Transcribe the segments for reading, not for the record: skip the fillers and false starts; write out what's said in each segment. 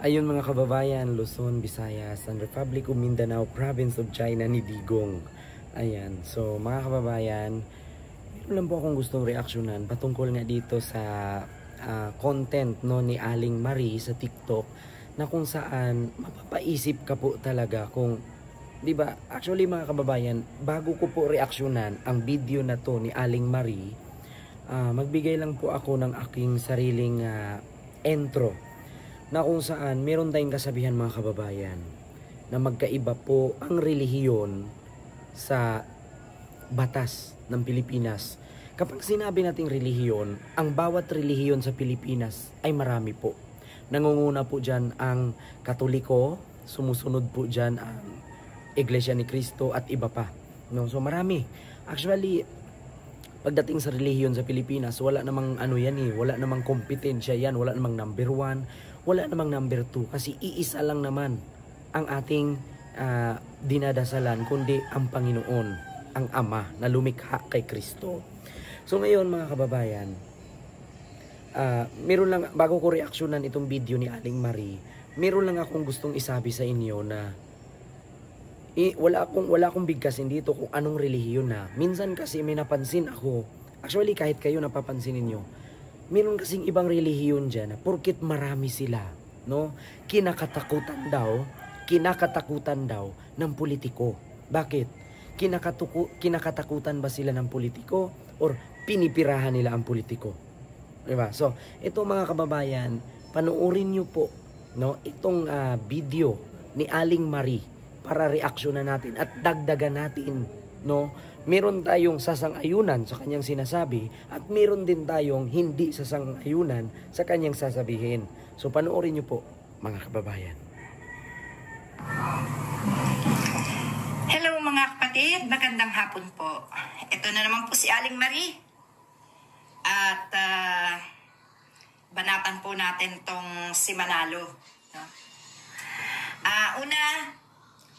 Ayun mga kababayan, Luzon, Visayas, and Republic of Mindanao, Province of China ni Digong. Ayan, so mga kababayan, meron lang po akong gustong reaksyonan patungkol nga dito sa content no, ni Aling Marie sa TikTok na kung saan mapapaisip ka po talaga kung, di ba, actually mga kababayan, bago ko po reaksyonan ang video na to ni Aling Marie, magbigay lang po ako ng aking sariling intro na kung saan meron tayong kasabihan mga kababayan na magkaiba po ang relihiyon sa batas ng Pilipinas. Kapag sinabi nating relihiyon, ang bawat relihiyon sa Pilipinas ay marami po. Nangunguna po dyan ang Katoliko, sumusunod po dyan ang Iglesia ni Cristo at iba pa. No? So marami. Actually, pagdating sa relihiyon sa Pilipinas, wala namang ano yan eh, wala namang kompetensya yan, wala namang number 1, wala namang number 2, kasi iisa lang naman ang ating dinadasalan, kundi ang Panginoon, ang Ama na lumikha kay Kristo. So ngayon mga kababayan, meron lang, bago ko reaksyonan itong video ni Aling Marie, meron lang akong gustong isabi sa inyo na wala akong bigkasin dito kung anong relihiyon na. Minsan kasi may napansin ako, actually kahit kayo napapansin niyo, meron kasing ibang relihiyon dyan na porkit marami sila, no? Kinakatakutan daw ng politiko. Bakit? Kinakatakutan ba sila ng politiko or pinipirahan nila ang politiko? Diba? So, ito mga kababayan, panoorin nyo po, no, itong video ni Aling Marie para reaksyonan natin at dagdagan natin, no? Meron tayong sasang-ayunan sa kanyang sinasabi at meron din tayong hindi sasang-ayunan sa kanyang sasabihin. So panoorin niyo po mga kababayan. Hello mga kapatid, magandang hapon po. Ito na naman po si Aling Marie. At banatan po natin tong si Manalo. No? Una,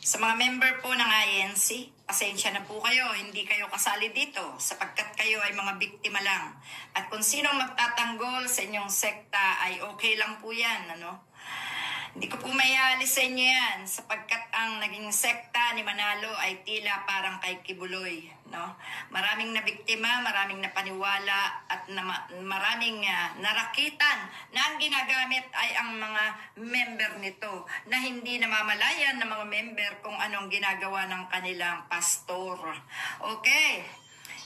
sa mga member po ng INC, pasensya na po kayo, hindi kayo kasali dito sapagkat kayo ay mga biktima lang. At kung sinong magtatanggol sa inyong sekta ay okay lang po yan, ano? Hindi ko po mayaalis sa inyo yan sapagkat ang naging sekta ni Manalo ay tila parang kay Kibuloy, no? Maraming nabiktima, maraming napaniwala at maraming narakitan na ang ginagamit ay ang mga member nito na hindi namamalayan ng mga member kung anong ginagawa ng kanilang pastor. Okay.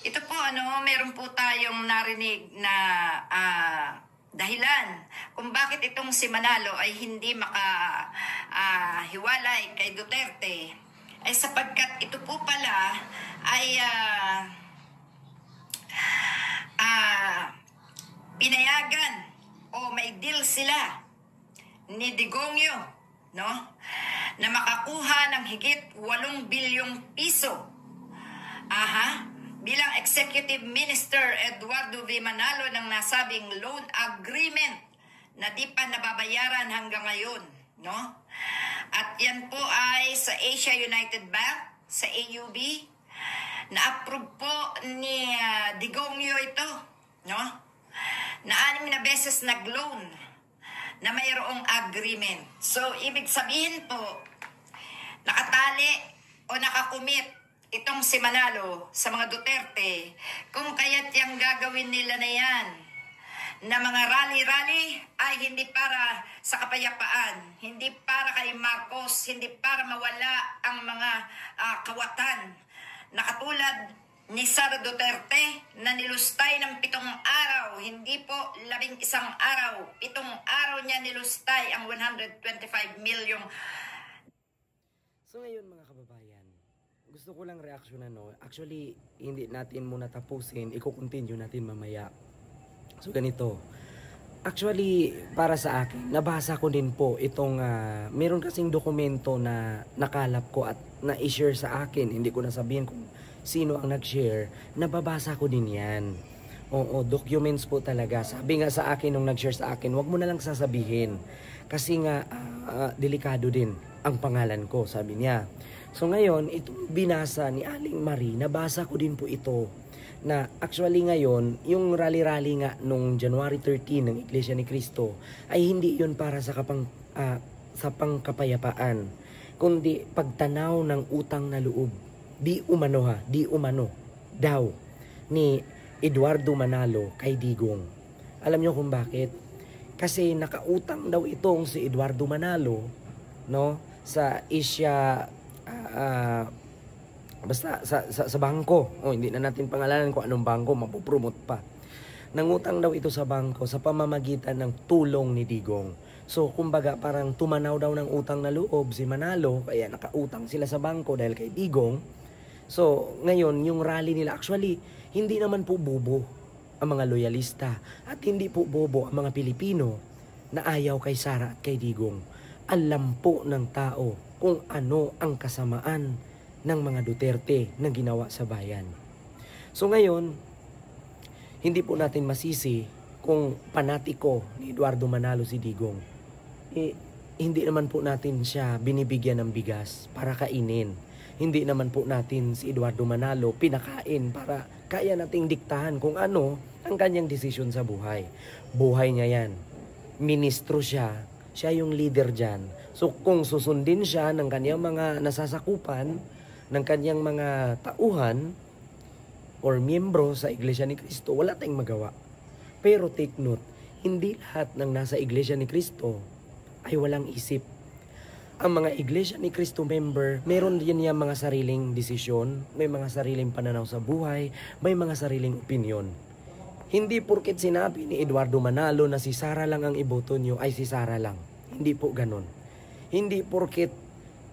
Ito po meron po tayong narinig na dahilan kung bakit itong si Manalo ay hindi makahiwalay kay Duterte ay sapagkat ito po pala ay pinayagan o may deal sila ni Digongyo, no, na makakuha ng higit 8 bilyong piso bilang Executive Minister Eduardo V. Manalo ng nasabing loan agreement na di pa nababayaran hanggang ngayon, no? At yan po ay sa Asia United Bank, sa AUB, na-approve po ni Digongyo ito, no? Na 6 na beses nag-loan na mayroong agreement. So, ibig sabihin po, nakatali o nakakumit itong si Manalo sa mga Duterte, kung kaya't yung gagawin nila na yan, na mga rally-rally ay hindi para sa kapayapaan, hindi para kay Marcos, hindi para mawala ang mga kawatan, na katulad ni Sara Duterte na nilustay ng 7 araw, hindi po 11 araw, 7 araw niya nilustay ang 125 million. So ngayon mga kababayan, gusto ko lang reaksyonan, no? Actually, hindi natin muna tapusin. I-continue natin mamaya. So, ganito. Actually, para sa akin, nabasa ko din po itong, meron kasing dokumento na nakalap ko at na-share sa akin. Hindi ko nasabihin kung sino ang nag-share. Nababasa ko din yan. Oo, documents po talaga. Sabi nga sa akin nung nag-share sa akin, wag mo na lang sasabihin. Kasi nga, delikado din ang pangalan ko, sabi niya. So ngayon, itong binasa ni Aling Marie, nabasa ko din po ito. na actually ngayon, yung rally-rally nga nung January 13 ng Iglesia ni Cristo ay hindi yun para sa sa pangkapayapaan, kundi pagtanaw ng utang na loob. Di umano daw ni Eduardo Manalo kay Digong. Alam nyo kung bakit? Kasi nakautang daw itong si Eduardo Manalo, no, sa Asia, basta sa bangko. Hindi na natin pangalanan kung anong bangko, mapopromote pa. Nangutang daw ito sa bangko sa pamamagitan ng tulong ni Digong. So kumbaga parang tumanaw daw ng utang na loob si Manalo, kaya nakautang sila sa bangko dahil kay Digong. So ngayon yung rally nila, actually hindi naman po bobo ang mga loyalista at hindi po bobo ang mga Pilipino na ayaw kay Sara at kay Digong. Alam po ng tao kung ano ang kasamaan ng mga Duterte na ginawa sa bayan. So ngayon, hindi po natin masisi kung panatiko ni Eduardo Manalo si Digong. Hindi naman po natin siya binibigyan ng bigas para kainin. Hindi naman po natin si Eduardo Manalo pinakain para kaya nating diktahan kung ano ang kanyang desisyon sa buhay. Buhay niya yan. Ministro siya. Siya yung leader dyan. So kung susundin siya ng kanyang mga nasasakupan, ng kanyang mga tauhan or miyembro sa Iglesia ni Cristo, wala tayong magawa. Pero take note, hindi lahat ng nasa Iglesia ni Cristo ay walang isip. Ang mga Iglesia ni Cristo member, meron din niya mga sariling desisyon, may mga sariling pananaw sa buhay, may mga sariling opinion. Hindi porket sinabi ni Eduardo Manalo na si Sara lang ang iboto nyo, ay si Sara lang. Hindi po ganon. Hindi porket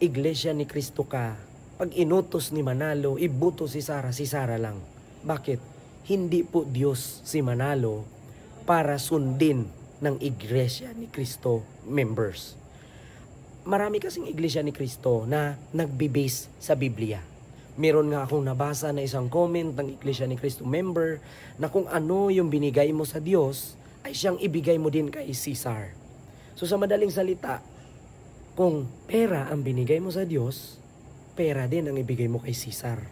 Iglesia ni Cristo ka, pag inutos ni Manalo, ibuto si Sara lang. Bakit? Hindi po Diyos si Manalo para sundin ng Iglesia ni Cristo members. Marami kasing Iglesia ni Cristo na nagbe-base sa Biblia. Meron nga akong nabasa na isang comment ng Iglesia ni Cristo member na kung ano yung binigay mo sa Diyos, ay siyang ibigay mo din kay Caesar. So sa madaling salita, kung pera ang binigay mo sa Diyos, pera din ang ibigay mo kay Caesar.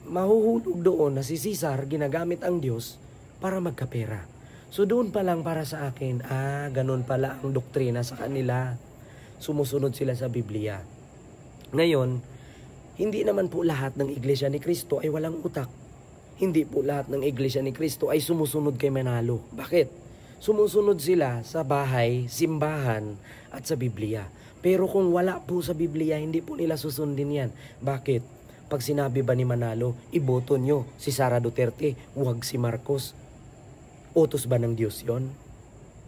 Mahuhulog doon na si Caesar ginagamit ang Diyos para magkapera. So doon pa lang para sa akin, ganun pala ang doktrina sa kanila. Sumusunod sila sa Biblia. Ngayon, hindi naman po lahat ng Iglesia ni Cristo ay walang utak. Hindi po lahat ng Iglesia ni Cristo ay sumusunod kay Manalo. Bakit? Sumusunod sila sa bahay, simbahan at sa Biblia. Pero kung wala po sa Biblia, hindi po nila susundin yan. Bakit? Pag sinabi ba ni Manalo, iboto nyo si Sara Duterte, huwag si Marcos. Utos ba ng Diyos yon?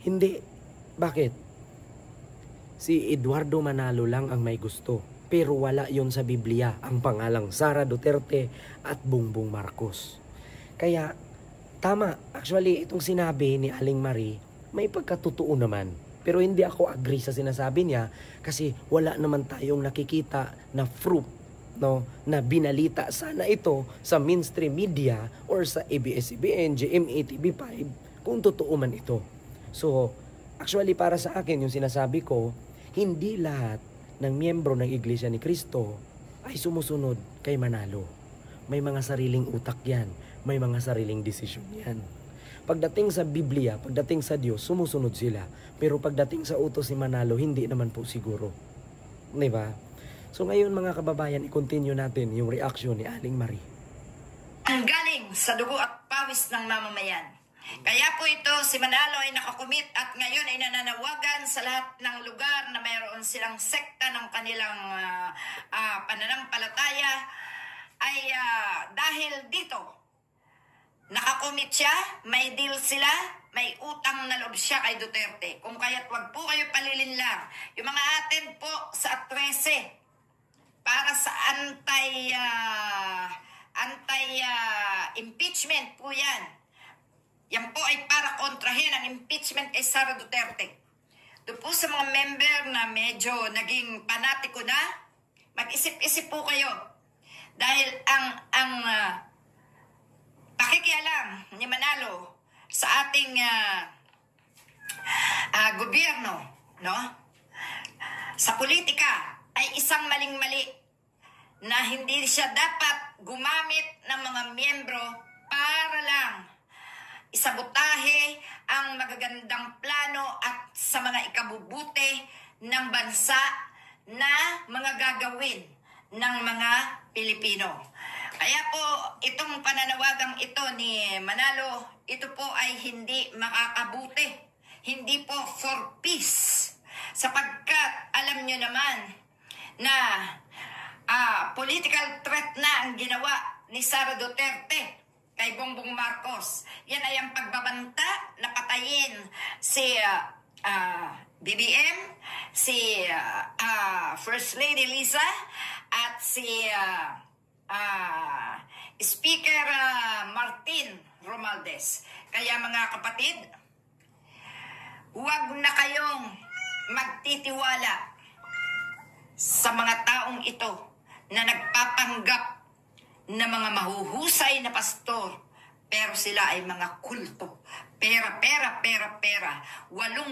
Hindi. Bakit? Si Eduardo Manalo lang ang may gusto. Pero wala yon sa Biblia, ang pangalang Sara Duterte at Bongbong Marcos. Kaya, tama. Actually, itong sinabi ni Aling Marie, may pagkatotoo naman. Pero hindi ako agree sa sinasabi niya kasi wala naman tayong nakikita na fruit, no, na binalita sana ito sa mainstream media or sa ABS-CBN, GMA, TV5 kung totoo man ito. So, actually para sa akin yung sinasabi ko, hindi lahat ng miyembro ng Iglesia ni Cristo ay sumusunod kay Manalo. May mga sariling utak yan, may mga sariling desisyon yan. Pagdating sa Biblia, pagdating sa Diyos, sumusunod sila. Pero pagdating sa utos ni Manalo, hindi naman po siguro. Diba? So ngayon mga kababayan, i-continue natin yung reaction ni Aling Marie. Ang galing sa dugo at pawis ng mamamayan. Kaya po ito, si Manalo ay nakakumit at ngayon ay nananawagan sa lahat ng lugar na mayroon silang sekta ng kanilang pananampalataya ay dahil dito, nakakumit siya, may deal sila, may utang na loob siya kay Duterte. Kung kaya't wag po kayo palilin lang. Yung mga atin po sa 13 para sa anti-impeachment po yan. Yan po ay para kontrahin ang impeachment kay Sara Duterte. Doon po sa mga member na medyo naging panatiko na, mag-isip-isip po kayo. Dahil ang pakikialam ni Manalo sa ating gobyerno, no? Sa politika ay isang maling-mali na hindi siya dapat gumamit ng mga miyembro para lang isabotahe ang magagandang plano at sa mga ikabubuti ng bansa na mga gagawin ng mga Pilipino. Kaya po, itong pananawagang ito ni Manalo, ito po ay hindi makakabuti. Hindi po for peace. Sapagkat alam nyo naman na political threat na ang ginawa ni Sara Duterte kay Bongbong Marcos. Yan ay ang pagbabanta na patayin si BBM, si First Lady Liza, at si Speaker Martin Romualdez. Kaya mga kapatid, huwag na kayong magtitiwala sa mga taong ito na nagpapanggap na mga mahuhusay na pastor, pero sila ay mga kulto. Pera. 8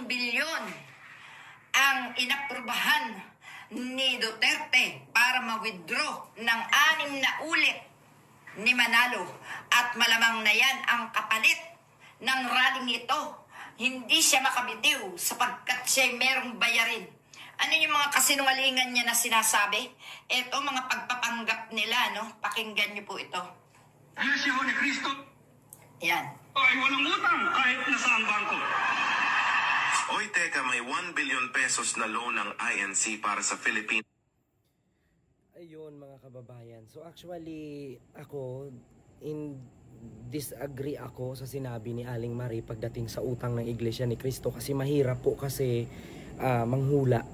bilyon ang inaprubahan ni Duterte para ma-withdraw ng 6 na ulit ni Manalo. At malamang na yan ang kapalit ng rallying ito. Hindi siya makabitiw sapagkat siya'y merong bayarin. Ano yung mga kasinungalingan niya na sinasabi? Ito, mga pagpapanggap nila, no? Pakinggan niyo po ito. Iglesia ni Cristo Yan. ay walang utang kahit nasaan bangko. Oy, teka, may 1 billion pesos na loan ng INC para sa Philippines. Ayun mga kababayan. So actually, ako, disagree ako sa sinabi ni Aling Marie pagdating sa utang ng Iglesia ni Cristo kasi mahirap po kasi manghula.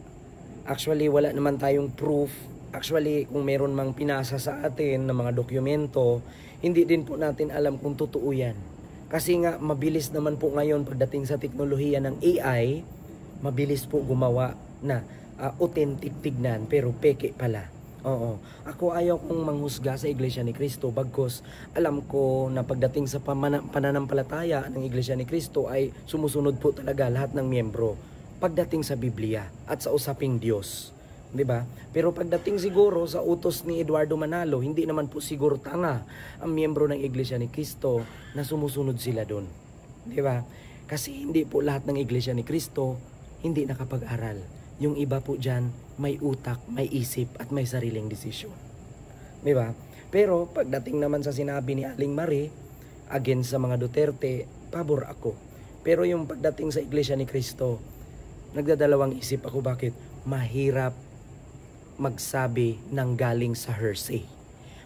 Actually, wala naman tayong proof. Actually, kung meron mang pinasa sa atin ng mga dokumento, hindi din po natin alam kung totoo yan. Kasi nga, mabilis naman po ngayon pagdating sa teknolohiya ng AI, mabilis po gumawa na authentic tignan, pero peke pala. Oo. Ako ayaw kong manghusga sa Iglesia ni Cristo, bagkus alam ko na pagdating sa pananampalataya ng Iglesia ni Cristo ay sumusunod po talaga lahat ng miyembro pagdating sa Biblia at sa usaping Diyos. 'Di ba? Pero pagdating siguro sa utos ni Eduardo Manalo, hindi naman po siguro tanga ang miyembro ng Iglesia ni Cristo na sumusunod sila doon. 'Di ba? Kasi hindi po lahat ng Iglesia ni Cristo hindi nakapag-aral. Yung iba po diyan may utak, may isip at may sariling desisyon. 'Di ba? Pero pagdating naman sa sinabi ni Aling Marie against sa mga Duterte, pabor ako. Pero yung pagdating sa Iglesia ni Cristo, nagdadalawang isip ako bakit mahirap magsabi ng galing sa hearsay.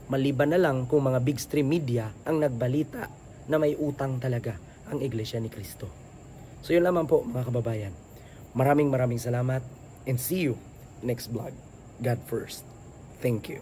Maliban na lang kung mga big stream media ang nagbalita na may utang talaga ang Iglesia ni Cristo. So yun lamang po mga kababayan. Maraming salamat and see you next vlog. God first. Thank you.